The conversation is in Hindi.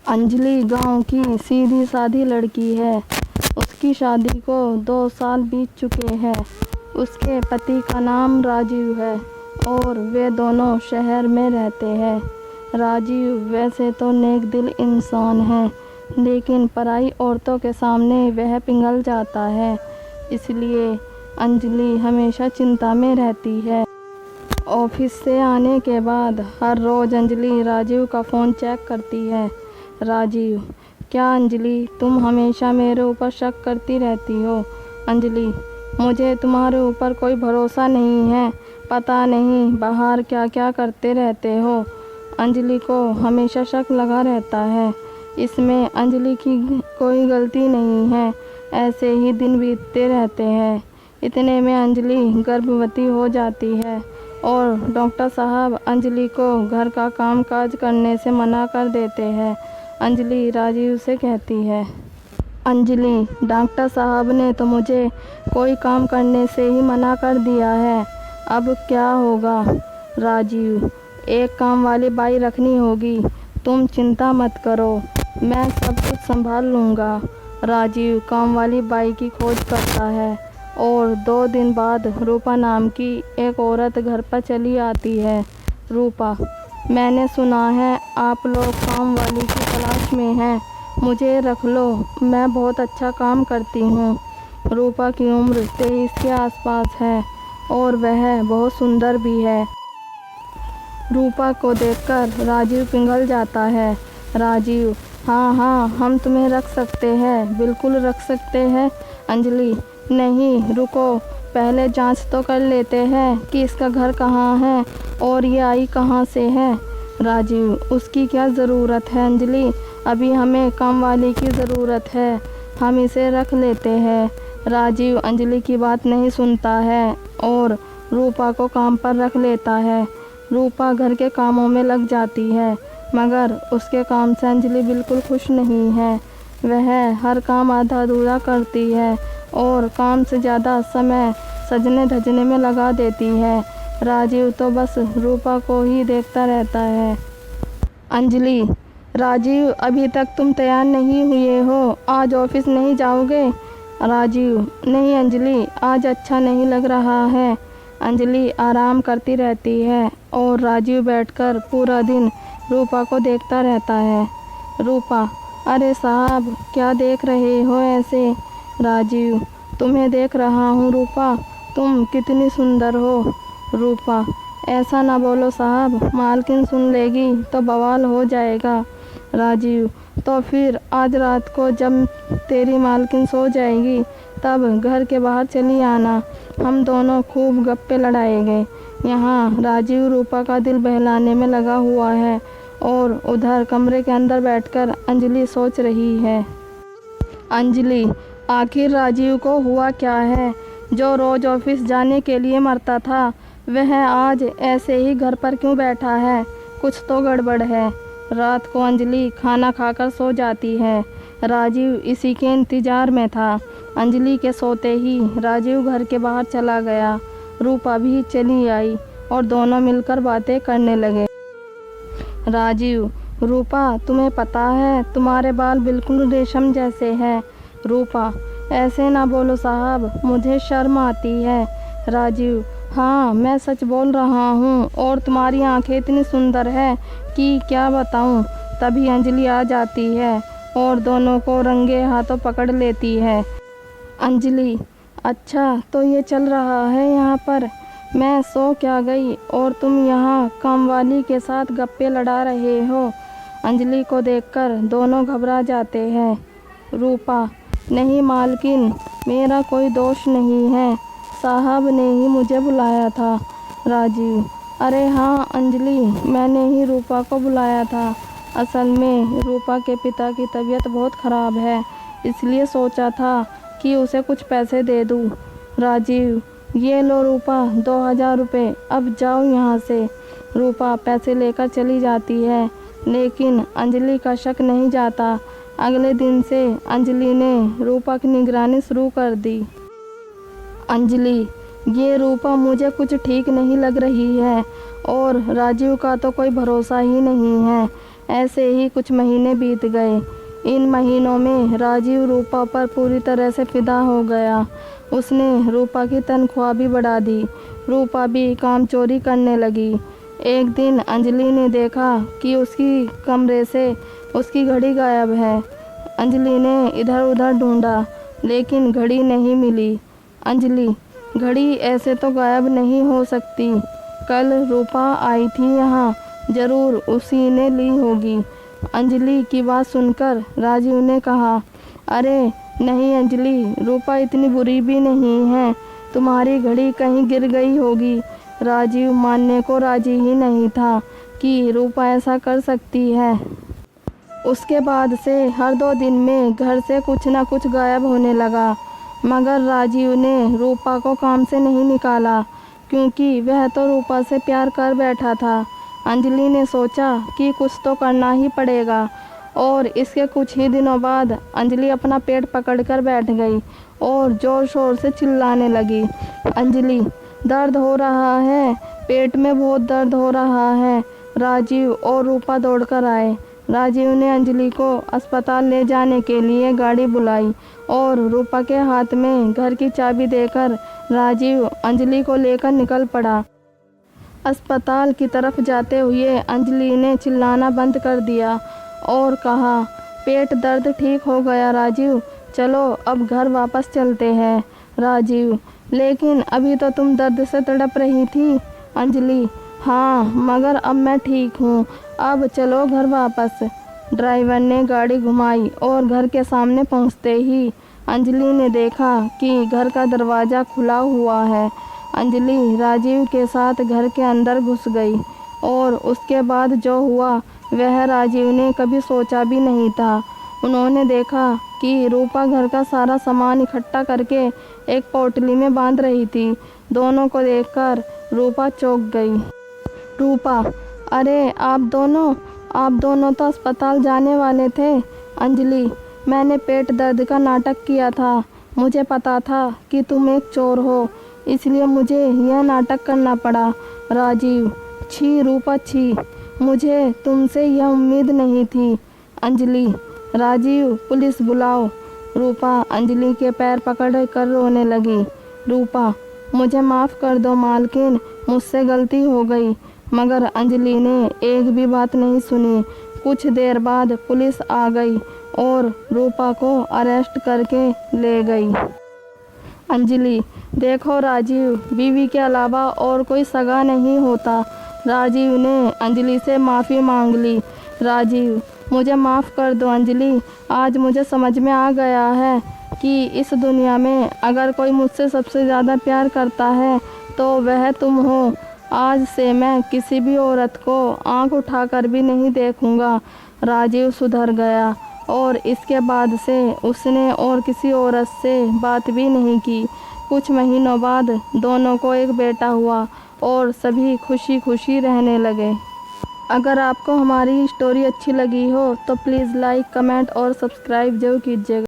अंजलि गांव की सीधी सादी लड़की है। उसकी शादी को 2 साल बीत चुके हैं। उसके पति का नाम राजीव है और वे दोनों शहर में रहते हैं। राजीव वैसे तो नेक दिल इंसान है, लेकिन पराई औरतों के सामने वह पिघल जाता है। इसलिए अंजलि हमेशा चिंता में रहती है। ऑफिस से आने के बाद हर रोज़ अंजलि राजीव का फ़ोन चेक करती है। राजीव, क्या अंजलि, तुम हमेशा मेरे ऊपर शक करती रहती हो? अंजलि, मुझे तुम्हारे ऊपर कोई भरोसा नहीं है। पता नहीं बाहर क्या क्या करते रहते हो। अंजलि को हमेशा शक लगा रहता है। इसमें अंजलि की कोई गलती नहीं है। ऐसे ही दिन बीतते रहते हैं। इतने में अंजलि गर्भवती हो जाती है और डॉक्टर साहब अंजलि को घर का काम काज करने से मना कर देते हैं। अंजलि राजीव से कहती है, अंजलि, डॉक्टर साहब ने तो मुझे कोई काम करने से ही मना कर दिया है। अब क्या होगा? राजीव, एक काम वाली बाई रखनी होगी। तुम चिंता मत करो, मैं सब कुछ संभाल लूँगा। राजीव काम वाली बाई की खोज करता है और 2 दिन बाद रूपा नाम की एक औरत घर पर चली आती है। रूपा, मैंने सुना है आप लोग काम वाली की तलाश में हैं। मुझे रख लो, मैं बहुत अच्छा काम करती हूँ। रूपा की उम्र 23 के आसपास है और वह बहुत सुंदर भी है। रूपा को देखकर राजीव पिघल जाता है। राजीव, हाँ हाँ, हम तुम्हें रख सकते हैं, बिल्कुल रख सकते हैं। अंजलि, नहीं रुको, पहले जांच तो कर लेते हैं कि इसका घर कहाँ है और ये आई कहाँ से है। राजीव, उसकी क्या ज़रूरत है अंजलि, अभी हमें काम वाली की ज़रूरत है, हम इसे रख लेते हैं। राजीव अंजलि की बात नहीं सुनता है और रूपा को काम पर रख लेता है। रूपा घर के कामों में लग जाती है, मगर उसके काम से अंजलि बिल्कुल खुश नहीं है। वह हर काम आधा अधूरा करती है और काम से ज़्यादा समय सजने धजने में लगा देती है। राजीव तो बस रूपा को ही देखता रहता है। अंजलि, राजीव, अभी तक तुम तैयार नहीं हुए हो, आज ऑफिस नहीं जाओगे? राजीव, नहीं अंजलि, आज अच्छा नहीं लग रहा है। अंजलि आराम करती रहती है और राजीव बैठकर पूरा दिन रूपा को देखता रहता है। रूपा, अरे साहब, क्या देख रहे हो ऐसे? राजीव, तुम्हें देख रहा हूँ रूपा, तुम कितनी सुंदर हो। रूपा, ऐसा ना बोलो साहब, मालकिन सुन लेगी तो बवाल हो जाएगा। राजीव, तो फिर आज रात को जब तेरी मालकिन सो जाएगी तब घर के बाहर चली आना, हम दोनों खूब गप्पे लड़ाएंगे। यहाँ राजीव रूपा का दिल बहलाने में लगा हुआ है और उधर कमरे के अंदर बैठकर अंजलि सोच रही है। अंजलि, आखिर राजीव को हुआ क्या है? जो रोज़ ऑफिस जाने के लिए मरता था, वह आज ऐसे ही घर पर क्यों बैठा है? कुछ तो गड़बड़ है। रात को अंजलि खाना खाकर सो जाती है। राजीव इसी के इंतज़ार में था। अंजलि के सोते ही राजीव घर के बाहर चला गया। रूपा भी चली आई और दोनों मिलकर बातें करने लगे। राजीव, रूपा, तुम्हें पता है तुम्हारे बाल बिल्कुल रेशम जैसे हैं। रूपा, ऐसे ना बोलो साहब, मुझे शर्म आती है। राजीव, हाँ, मैं सच बोल रहा हूँ और तुम्हारी आंखें इतनी सुंदर है कि क्या बताऊँ। तभी अंजलि आ जाती है और दोनों को रंगे हाथों पकड़ लेती है। अंजलि, अच्छा तो ये चल रहा है यहाँ पर, मैं सो क्या गई और तुम यहाँ कामवाली के साथ गप्पे लड़ा रहे हो। अंजलि को देखकर दोनों घबरा जाते हैं। रूपा, नहीं मालकिन, मेरा कोई दोष नहीं है, साहब ने ही मुझे बुलाया था। राजीव, अरे हाँ अंजलि, मैंने ही रूपा को बुलाया था। असल में रूपा के पिता की तबीयत बहुत ख़राब है, इसलिए सोचा था कि उसे कुछ पैसे दे दूँ। राजीव, ये लो रूपा, 2000 रुपये, अब जाओ यहाँ से। रूपा पैसे लेकर चली जाती है, लेकिन अंजलि का शक नहीं जाता। अगले दिन से अंजलि ने रूपा की निगरानी शुरू कर दी। अंजलि, ये रूपा मुझे कुछ ठीक नहीं लग रही है और राजीव का तो कोई भरोसा ही नहीं है। ऐसे ही कुछ महीने बीत गए। इन महीनों में राजीव रूपा पर पूरी तरह से फिदा हो गया। उसने रूपा की तनख्वाह भी बढ़ा दी। रूपा भी काम चोरी करने लगी। एक दिन अंजलि ने देखा कि उसकी कमरे से उसकी घड़ी गायब है। अंजलि ने इधर उधर ढूंढा लेकिन घड़ी नहीं मिली। अंजलि, घड़ी ऐसे तो गायब नहीं हो सकती। कल रूपा आई थी यहाँ, ज़रूर उसी ने ली होगी। अंजलि की बात सुनकर राजीव ने कहा, अरे नहीं अंजलि, रूपा इतनी बुरी भी नहीं है, तुम्हारी घड़ी कहीं गिर गई होगी। राजीव मानने को राजी ही नहीं था कि रूपा ऐसा कर सकती है। उसके बाद से हर 2 दिन में घर से कुछ न कुछ गायब होने लगा। मगर राजीव ने रूपा को काम से नहीं निकाला क्योंकि वह तो रूपा से प्यार कर बैठा था। अंजलि ने सोचा कि कुछ तो करना ही पड़ेगा और इसके कुछ ही दिनों बाद अंजलि अपना पेट पकड़कर बैठ गई और ज़ोर शोर से चिल्लाने लगी, अंजलि, दर्द हो रहा है, पेट में बहुत दर्द हो रहा है। राजीव और रूपा दौड़कर आए। राजीव ने अंजलि को अस्पताल ले जाने के लिए गाड़ी बुलाई और रूपा के हाथ में घर की चाबी देकर राजीव अंजलि को लेकर निकल पड़ा। अस्पताल की तरफ जाते हुए अंजलि ने चिल्लाना बंद कर दिया और कहा, पेट दर्द ठीक हो गया राजीव, चलो अब घर वापस चलते हैं। राजीव, लेकिन अभी तो तुम दर्द से तड़प रही थी। अंजलि, हाँ मगर अब मैं ठीक हूँ, अब चलो घर वापस। ड्राइवर ने गाड़ी घुमाई और घर के सामने पहुँचते ही अंजलि ने देखा कि घर का दरवाज़ा खुला हुआ है। अंजलि राजीव के साथ घर के अंदर घुस गई और उसके बाद जो हुआ वह राजीव ने कभी सोचा भी नहीं था। उन्होंने देखा कि रूपा घर का सारा सामान इकट्ठा करके एक पोटली में बांध रही थी। दोनों को देखकर रूपा चौंक गई। रूपा, अरे आप दोनों तो अस्पताल जाने वाले थे। अंजलि, मैंने पेट दर्द का नाटक किया था। मुझे पता था कि तुम एक चोर हो, इसलिए मुझे यह नाटक करना पड़ा। राजीव, छी रूपा छी, मुझे तुमसे यह उम्मीद नहीं थी। अंजलि, राजीव पुलिस बुलाओ। रूपा अंजलि के पैर पकड़ कर रोने लगी। रूपा, मुझे माफ़ कर दो मालकिन, मुझसे गलती हो गई। मगर अंजलि ने एक भी बात नहीं सुनी। कुछ देर बाद पुलिस आ गई और रूपा को अरेस्ट करके ले गई। अंजलि, देखो राजीव, बीवी के अलावा और कोई सगा नहीं होता। राजीव ने अंजलि से माफ़ी मांग ली। राजीव, मुझे माफ़ कर दो अंजलि, आज मुझे समझ में आ गया है कि इस दुनिया में अगर कोई मुझसे सबसे ज़्यादा प्यार करता है तो वह तुम हो। आज से मैं किसी भी औरत को आंख उठाकर भी नहीं देखूंगा। राजीव सुधर गया और इसके बाद से उसने और किसी औरत से बात भी नहीं की। कुछ महीनों बाद दोनों को एक बेटा हुआ और सभी खुशी खुशी रहने लगे। अगर आपको हमारी स्टोरी अच्छी लगी हो तो प्लीज़ लाइक, कमेंट और सब्सक्राइब जरूर कीजिएगा।